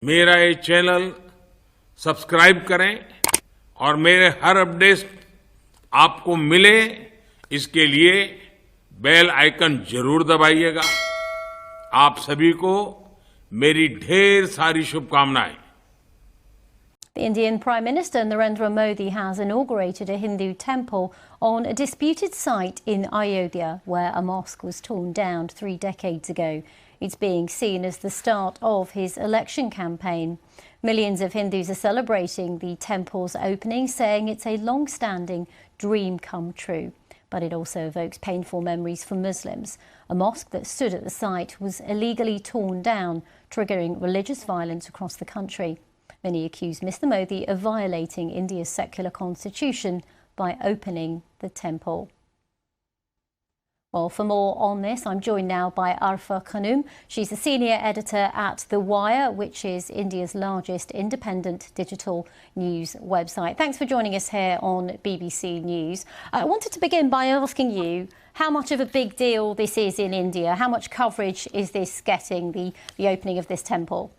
मेरा ये channel subscribe करें और मेरे हर अपडेट आपको मिले इसके लिए बेल आइकन जरूर दबाइएगा। आप सभी को मेरी ढेर सारी शुभकामनाएं। The Indian Prime Minister Narendra Modi has inaugurated a Hindu temple on a disputed site in Ayodhya, where a mosque was torn down 3 decades ago. It's being seen as the start of his election campaign. Millions of Hindus are celebrating the temple's opening, saying it's a long-standing dream come true. But it also evokes painful memories for Muslims. A mosque that stood at the site was illegally torn down, triggering religious violence across the country. Many accuse Mr. Modi of violating India's secular constitution by opening the temple. Well, for more on this, I'm joined now by Arfa Khanum. She's a senior editor at The Wire, which is India's largest independent digital news website. Thanks for joining us here on BBC News. I wanted to begin by asking you how much of a big deal this is in India. How much coverage is this getting, the opening of this temple?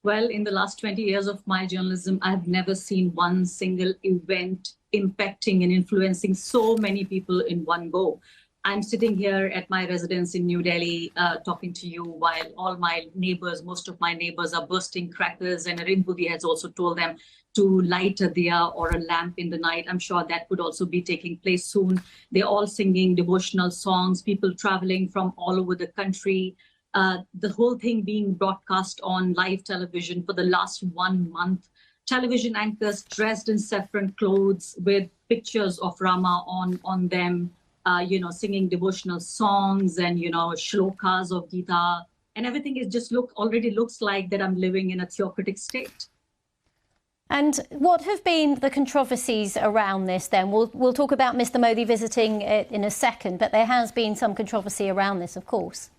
Well, in the last 20 years of my journalism, I've never seen one single event impacting and influencing so many people in one go. I'm sitting here at my residence in New Delhi talking to you while all my neighbors, most of my neighbors are bursting crackers, and Narendra Modi has also told them to light a diya or a lamp in the night. I'm sure that would also be taking place soon. They're all singing devotional songs, people traveling from all over the country. The whole thing being broadcast on live television for the last 1 month. Television anchors dressed in saffron clothes with pictures of Rama on them, singing devotional songs and, shlokas of Gita. And everything is just already looks like that I'm living in a theocratic state. And what have been the controversies around this then? We'll talk about Mr. Modi visiting it in a second, but there has been some controversy around this, of course.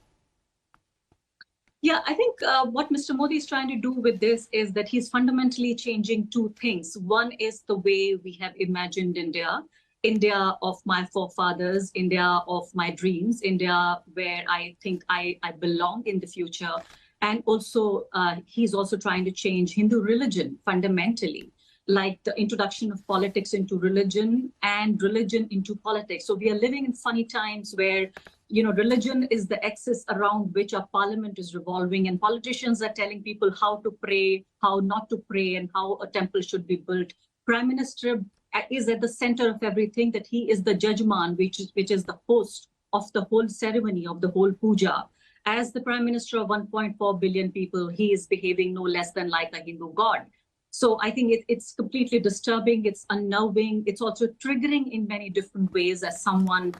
Yeah, I think what Mr. Modi is trying to do with this is that he's fundamentally changing two things. One is the way we have imagined India, India of my forefathers, India of my dreams, India where I think I belong in the future. And also, he's also trying to change Hindu religion fundamentally, like the introduction of politics into religion and religion into politics. So we are living in funny times where religion is the axis around which our parliament is revolving, and politicians are telling people how to pray, how not to pray, and how a temple should be built. Prime Minister is at the center of everything, that he is the judgeman, which is the host of the whole ceremony, of the whole puja. As the Prime Minister of 1.4 billion people, he is behaving no less than like a Hindu god. So I think it's completely disturbing, it's unnerving, it's also triggering in many different ways as someone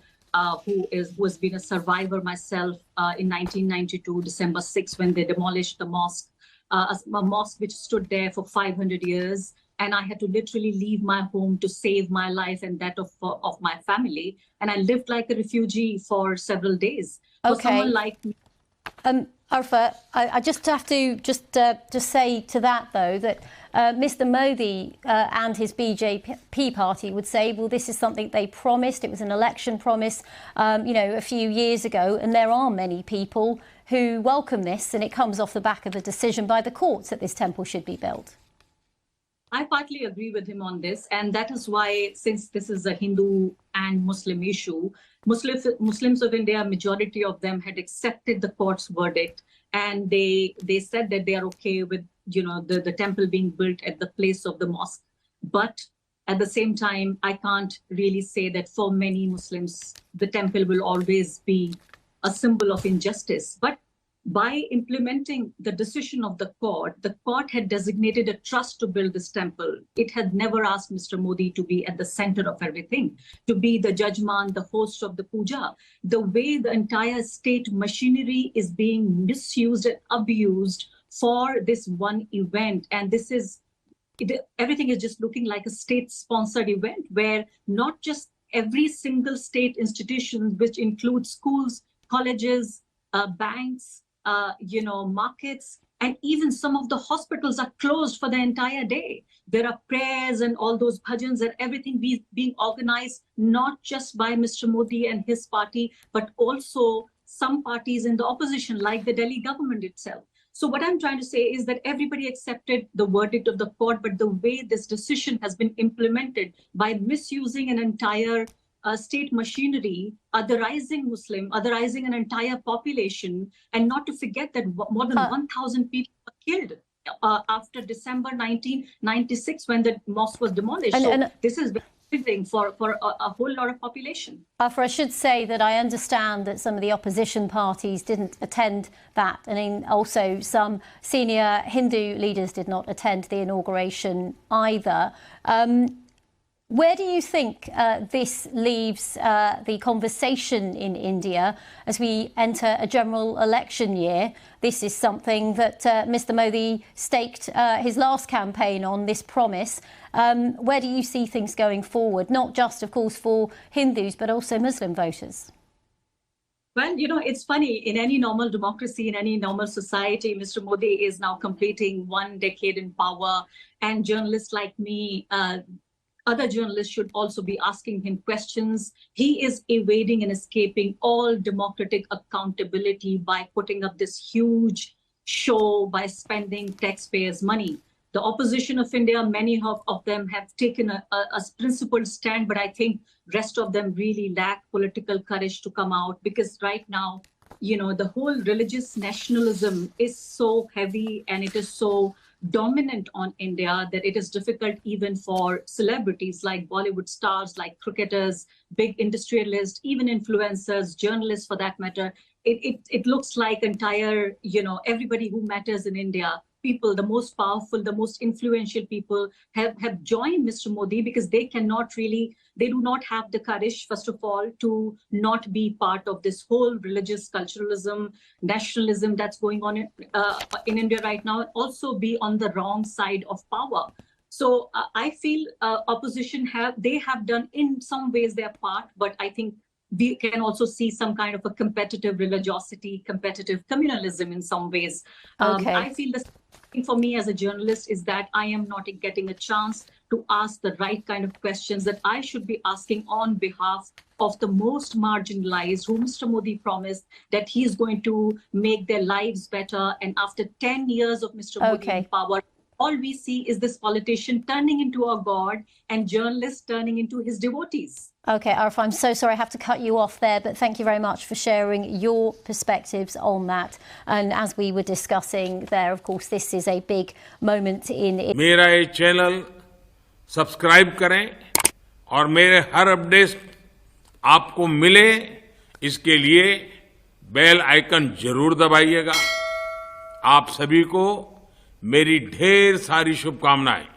who has been a survivor myself in 1992, December 6th, when they demolished the mosque, a mosque which stood there for 500 years. And I had to literally leave my home to save my life and that of my family. And I lived like a refugee for several days. Okay. For someone like me. Arfa, I just have to just say to that, though, that Mr. Modi and his BJP party would say, well, this is something they promised. It was an election promise, a few years ago. And there are many people who welcome this. And it comes off the back of a decision by the courts that this temple should be built. I partly agree with him on this. And that is why, since this is a Hindu and Muslim issue, Muslims of India, majority of them had accepted the court's verdict, and they said that they are okay with the temple being built at the place of the mosque. But at the same time, I can't really say that for many Muslims the temple will always be a symbol of injustice. But by implementing the decision of the court had designated a trust to build this temple. It had never asked Mr. Modi to be at the center of everything, to be the judgeman, the host of the puja. The way the entire state machinery is being misused and abused for this one event. And everything is just looking like a state-sponsored event where not just every single state institution, which includes schools, colleges, banks, markets, and even some of the hospitals are closed for the entire day. There are prayers and all those bhajans and everything being organized, not just by Mr. Modi and his party, but also some parties in the opposition, like the Delhi government itself. So what I'm trying to say is that everybody accepted the verdict of the court, but the way this decision has been implemented by misusing an entire state machinery, otherizing otherizing an entire population, and not to forget that more than 1,000 people were killed after December 1996 when the mosque was demolished. This is thing for a whole lot of population. Afra, I should say that I understand that some of the opposition parties didn't attend that, and also some senior Hindu leaders did not attend the inauguration either. Where do you think this leaves the conversation in India as we enter a general election year? This is something that Mr. Modi staked his last campaign on, this promise. Where do you see things going forward, not just, of course, for Hindus, but also Muslim voters? Well, it's funny. In any normal democracy, in any normal society, Mr. Modi is now completing 1 decade in power, and journalists like me, other journalists should also be asking him questions. He is evading and escaping all democratic accountability by putting up this huge show, by spending taxpayers' money. The opposition of India, many of them have taken a principled stand, but I think rest of them really lack political courage to come out, because right now, the whole religious nationalism is so heavy and it is so dominant on India that it is difficult even for celebrities like Bollywood stars, like cricketers, big industrialists, even influencers, journalists for that matter. It looks like entire, everybody who matters in India, people, the most powerful, the most influential people have joined Mr. Modi because they do not have the courage, first of all, to not be part of this whole religious culturalism, nationalism that's going on in India right now, also be on the wrong side of power. So I feel opposition have done in some ways their part, but I think we can also see some kind of a competitive religiosity, competitive communalism in some ways. Okay. I feel the thing for me as a journalist is that I am not getting a chance to ask the right kind of questions that I should be asking on behalf of the most marginalized, who Mr. Modi promised that he's going to make their lives better. And after 10 years of Mr. Modi in power, all we see is this politician turning into a god and journalists turning into his devotees. Okay, Arif, I'm so sorry I have to cut you off there, but thank you very much for sharing your perspectives on that. And as we were discussing there, of course, this is a big moment in... मेरा ये channel subscribe करें और मेरे हर update आपको मिले, इसके लिए bell icon जरूर दबाइएगा। आप सभी को मेरी ढेर सारी शुभकामनाएं।